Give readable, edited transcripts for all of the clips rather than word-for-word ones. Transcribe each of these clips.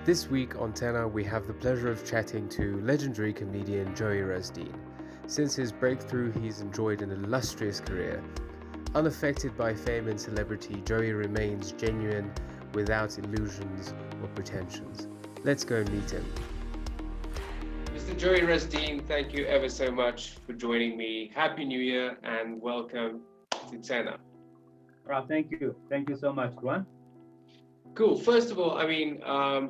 This week on TSENA, we have the pleasure of chatting to legendary comedian Joey Rasdien. Since his breakthrough, he's enjoyed an illustrious career. Unaffected by fame and celebrity, Joey remains genuine without illusions or pretensions. Let's go and meet him. Mr. Joey Rasdien, thank you ever so much for joining me. Happy New Year and welcome to TSENA. Thank you. Thank you so much, Ruan. Cool. First of all,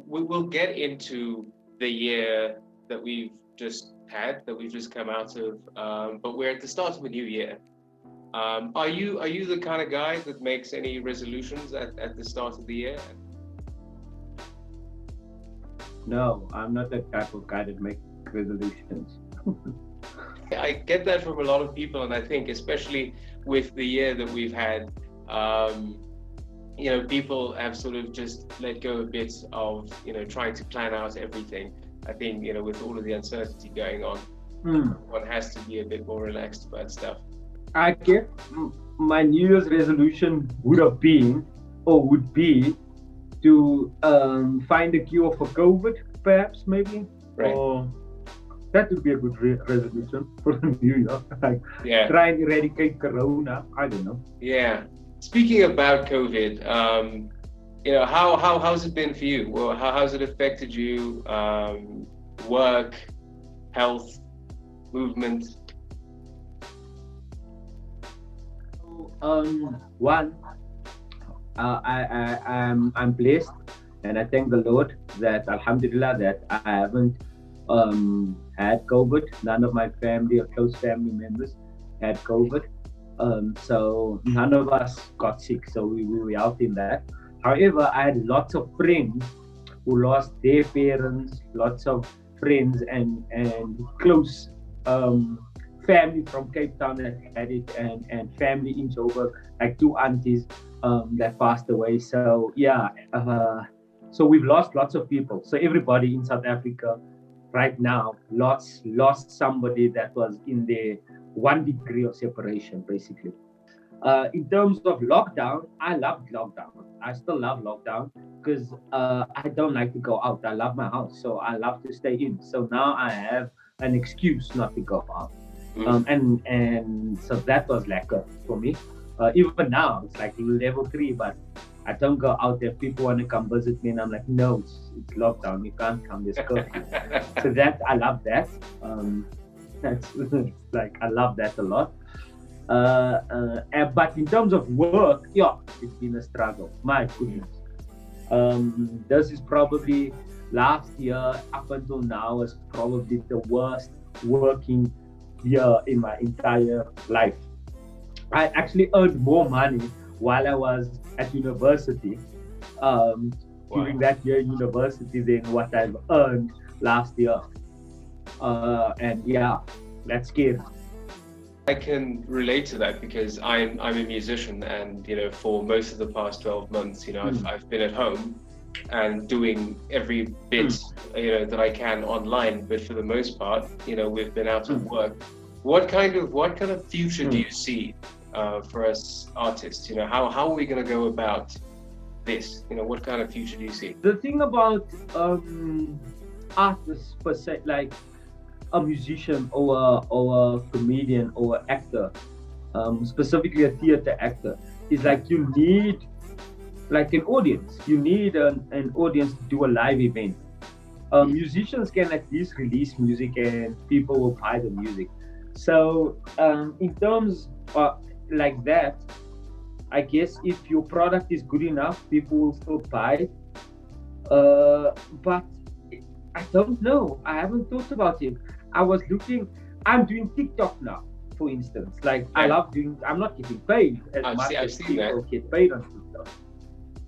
we'll get into the year that we've just had, that we've just come out of, but we're at the start of a new year. Are you the kind of guy that makes any resolutions at the start of the year? No, I'm not that type of guy that makes resolutions. I get that from a lot of people, and I think especially with the year that we've had, people have sort of just let go a bit of, trying to plan out everything. I think, with all of the uncertainty going on, one has to be a bit more relaxed about stuff. I guess my New Year's resolution would be to find a cure for COVID, perhaps, maybe. Right. Or that would be a good resolution for the New Year. Try and eradicate Corona. I don't know. Yeah. Speaking about COVID, how's it been for you? Well, how's it affected you? Work, health, movement? I'm blessed, and I thank the Lord that, Alhamdulillah, that I haven't had COVID. None of my family or close family members had COVID. So none of us got sick, so we were out in that. However, I had lots of friends who lost their parents, lots of friends and close family from Cape Town that had it, and family in Joburg, like 2 aunties that passed away. So so we've lost lots of people. So everybody in South Africa right now lost somebody that was in their 1 degree of separation, basically. In terms of lockdown, I loved lockdown. I still love lockdown because I don't like to go out. I love my house, so I love to stay in. So now I have an excuse not to go out. And so that was lekker for me. Even now, it's like level 3, but I don't go out there. People want to come visit me, and I'm like, no, it's lockdown. You can't come. There's curfew. So that, I love that. That's like, I love that a lot. But in terms of work, it's been a struggle. My goodness. This is probably, last year up until now, is probably the worst working year in my entire life. I actually earned more money while I was at university, during that year university, than what I've earned last year. And that's scary. I can relate to that because I'm a musician, and for most of the past 12 months, I've been at home and doing every bit that I can online. But for the most part, we've been out of work. What kind of future do you see for us artists? How are we going to go about this? What kind of future do you see? The thing about artists per se, like a musician or a comedian or actor, specifically a theater actor, is like you need like an audience. You need an audience to do a live event. Musicians can at least release music and people will buy the music. So in terms like that, I guess if your product is good enough, people will still buy it. But I don't know. I haven't thought about it. I'm doing TikTok now, for instance. Like, I love doing, I'm not getting paid as much as people get paid on TikTok.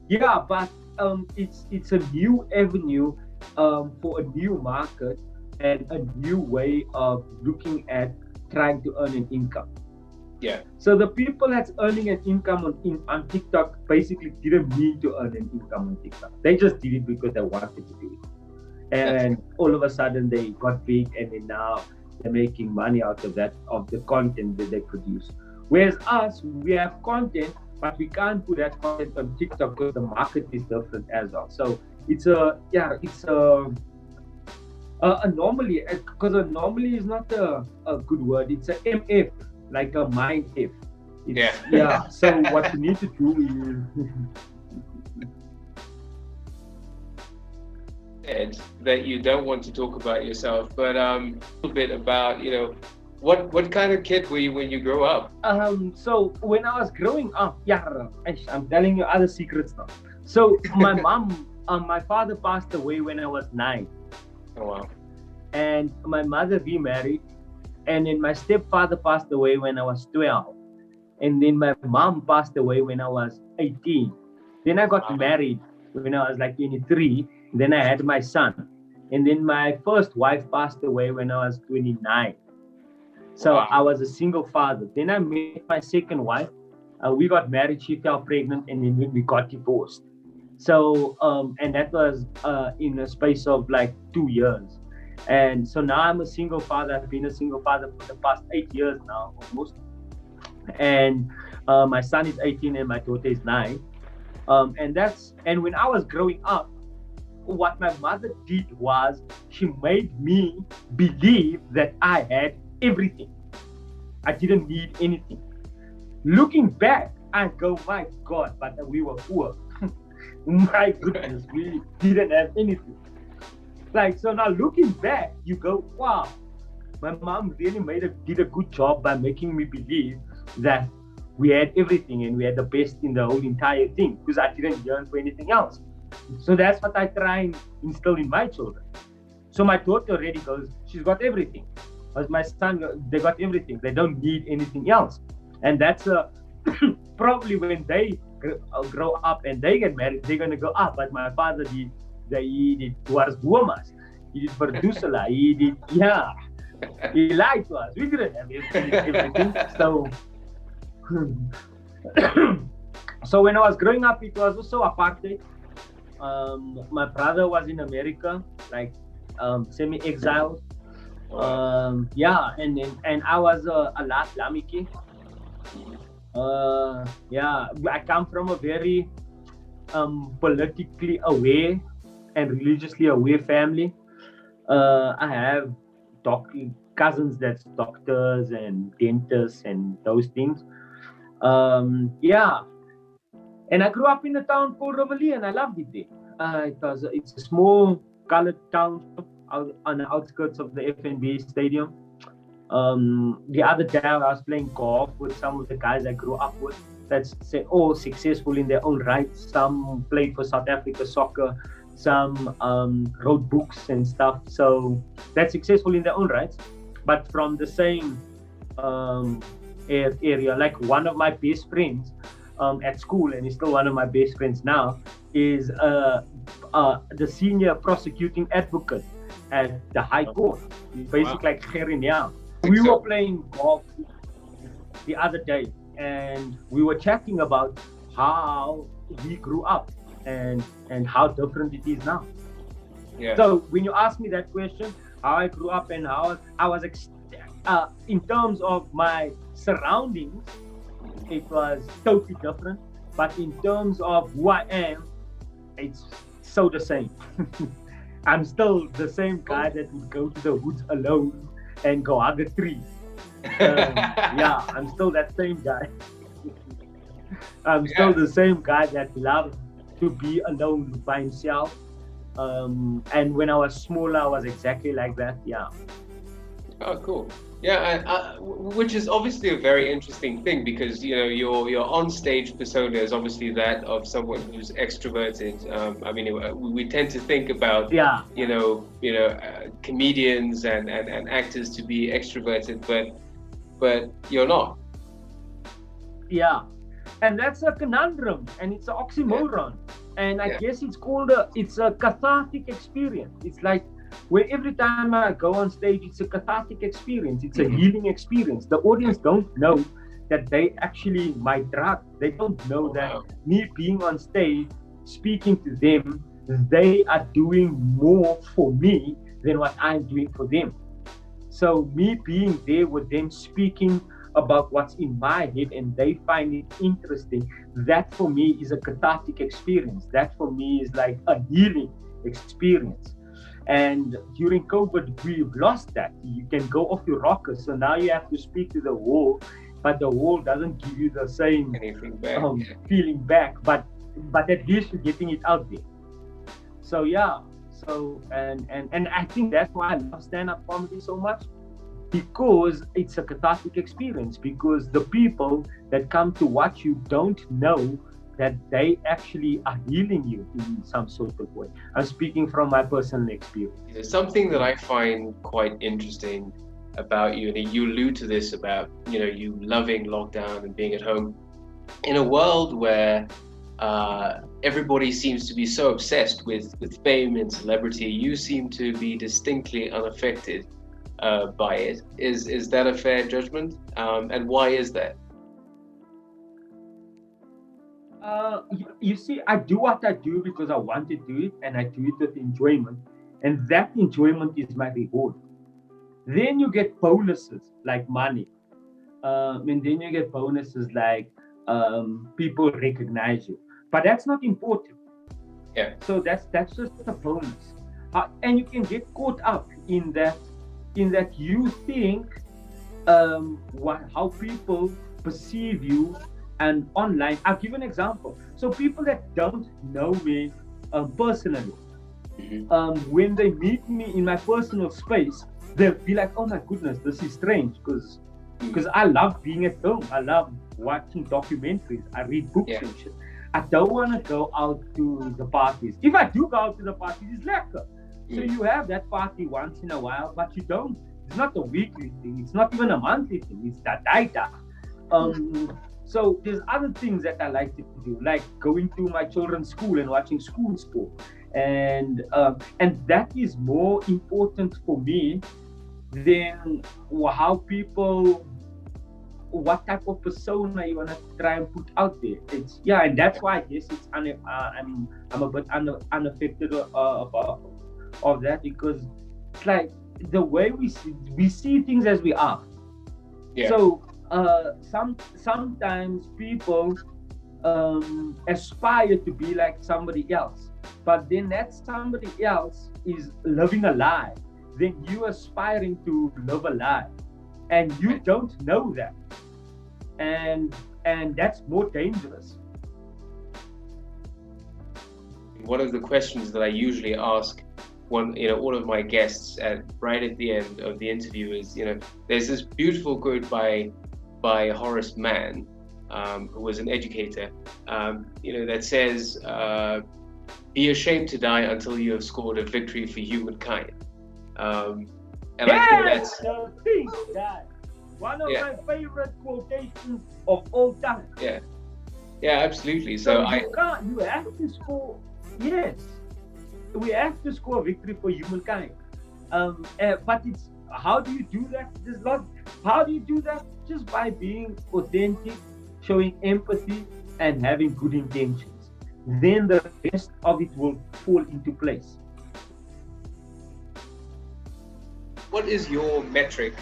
Yeah, but it's a new avenue for a new market and a new way of looking at trying to earn an income. Yeah. So the people that's earning an income on TikTok basically didn't mean to earn an income on TikTok. They just did it because they wanted to do it. And all of a sudden they got big, and then now they're making money out of that, of the content that they produce. Whereas us, we have content, but we can't put that content on TikTok because the market is different as well. So it's a anomaly, because anomaly is not a good word. It's a MF, like a mind F. Yeah. So what you need to do is said that you don't want to talk about yourself, but a little bit about, what kind of kid were you when you grew up? So when I was growing up, I'm telling you other secrets now. So my my father passed away when I was 9. Oh, wow. And my mother remarried, and then my stepfather passed away when I was 12, and then my mom passed away when I was 18. Then I got married when I was like 23. Then I had my son, and then my first wife passed away when I was 29. So Wow. I was a single father. Then I met my second wife. We got married. She fell pregnant, and then we got divorced. So and that was in a space of like 2 years. And so now I'm a single father. I've been a single father for the past 8 years now, almost. And my son is 18 and my daughter is 9. And when I was growing up, what my mother did was she made me believe that I had everything. I didn't need anything. Looking back, I go, my God, but we were poor. My goodness, we didn't have anything. Like, so now looking back, you go, wow, my mom really did a good job by making me believe that we had everything and we had the best in the whole entire thing, because I didn't yearn for anything else. So that's what I try and instill in my children. So my daughter already goes, she's got everything. But my son, they got everything. They don't need anything else. And that's probably when they grow up and they get married, they're going to go, but my father he did was Guamas. He did Verdusela. He did, he lied to us. We didn't have everything. So when I was growing up, it was also apartheid. My brother was in America, like semi-exiled. And I was a Lat Lamiki. I come from a very politically aware and religiously aware family. I have cousins that's doctors and dentists and those things. And I grew up in a town called Rovali, and I loved it there. It's a small colored town on the outskirts of the FNB stadium. The other day I was playing golf with some of the guys I grew up with that's all successful in their own right. Some played for South Africa soccer, some wrote books and stuff. So that's successful in their own rights, but from the same area. Like one of my best friends at school, and he's still one of my best friends now, is the senior prosecuting advocate at the High Court. He's basically like Gerinia. We were playing golf the other day, and we were chatting about how we grew up and how different it is now. Yeah. So when you ask me that question, how I grew up and how I was in terms of my surroundings, it was totally different. But in terms of who I am, it's so the same. I'm still the same guy that would go to the woods alone and go hug a tree. I'm still that same guy. I'm still the same guy that loved to be alone by himself. And when I was smaller, I was exactly like that. Yeah. Oh, cool. Yeah, which is obviously a very interesting thing, because your on-stage persona is obviously that of someone who's extroverted. We tend to think about comedians and actors to be extroverted, but you're not. Yeah, and that's a conundrum, and it's an oxymoron, and I guess it's called it's a cathartic experience. It's like, where every time I go on stage, it's a cathartic experience. It's a healing experience. The audience don't know that they actually my drug. They don't know that me being on stage, speaking to them, they are doing more for me than what I'm doing for them. So me being there with them, speaking about what's in my head and they find it interesting, that for me is a cathartic experience. That for me is like a healing experience. And during COVID, we've lost that. You can go off your rocker. So now you have to speak to the wall, but the wall doesn't give you the same feeling back. But at least you're getting it out there. So yeah. So and I think that's why I love stand-up comedy so much, because it's a cathartic experience, because the people that come to watch you don't know that they actually are healing you in some sort of way. I'm speaking from my personal experience. Something that I find quite interesting about you, and you allude to this about, you loving lockdown and being at home, in a world where everybody seems to be so obsessed with fame and celebrity, you seem to be distinctly unaffected by it. Is that a fair judgment? And why is that? You see, I do what I do because I want to do it, and I do it with enjoyment, and that enjoyment is my reward. Then you get bonuses like money, and then you get bonuses like people recognize you, but that's not important. Yeah. So that's just a bonus, and you can get caught up in that you think how people perceive you. And online, I'll give an example. So people that don't know me personally, when they meet me in my personal space, they'll be like, "Oh my goodness, this is strange," because I love being at home. I love watching documentaries. I read books and shit. I don't want to go out to the parties. If I do go out to the parties, it's lekker. So you have that party once in a while, but you don't. It's not a weekly thing. It's not even a monthly thing. It's that data. So there's other things that I like to do, like going to my children's school and watching school sport, and that is more important for me than how people, what type of persona you wanna try and put out there. And that's why I guess I'm a bit unaffected of that, because it's like the way we see things as we are. Yeah. So. Sometimes people aspire to be like somebody else, but then that somebody else is living a lie. Then you aspiring to live a lie, and you don't know that, and that's more dangerous. One of the questions that I usually ask all of my guests right at the end of the interview is, there's this beautiful quote by Horace Mann, who was an educator, that says, "Be ashamed to die until you have scored a victory for humankind." And I think that's one of my favorite quotations of all time. Yeah, absolutely. So you have to score. Yes, we have to score a victory for humankind. But it's, how do you do that? How do you do that? Just by being authentic, showing empathy, and having good intentions. Then the rest of it will fall into place. What is your metric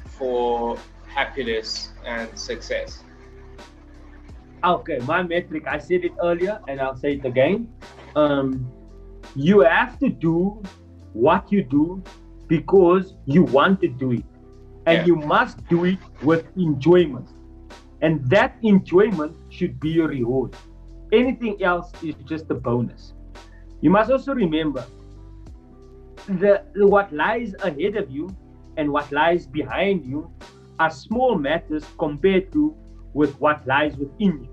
for happiness and success? Okay, my metric, I said it earlier and I'll say it again. You have to do what you do because you want to do it. And you must do it with enjoyment. And that enjoyment should be your reward. Anything else is just a bonus. You must also remember what lies ahead of you and what lies behind you are small matters compared to with what lies within you.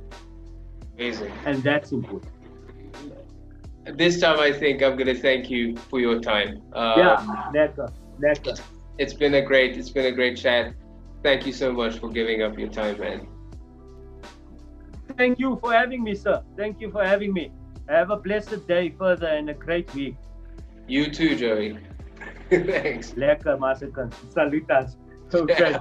Amazing. And that's important. This time I think I'm going to thank you for your time. That's It's been a great chat. Thank you so much for giving up your time, man. Thank you for having me, sir. Thank you for having me. Have a blessed day further and a great week. You too, Joey. Thanks. Lekker, Masakan. Salutas. Okay.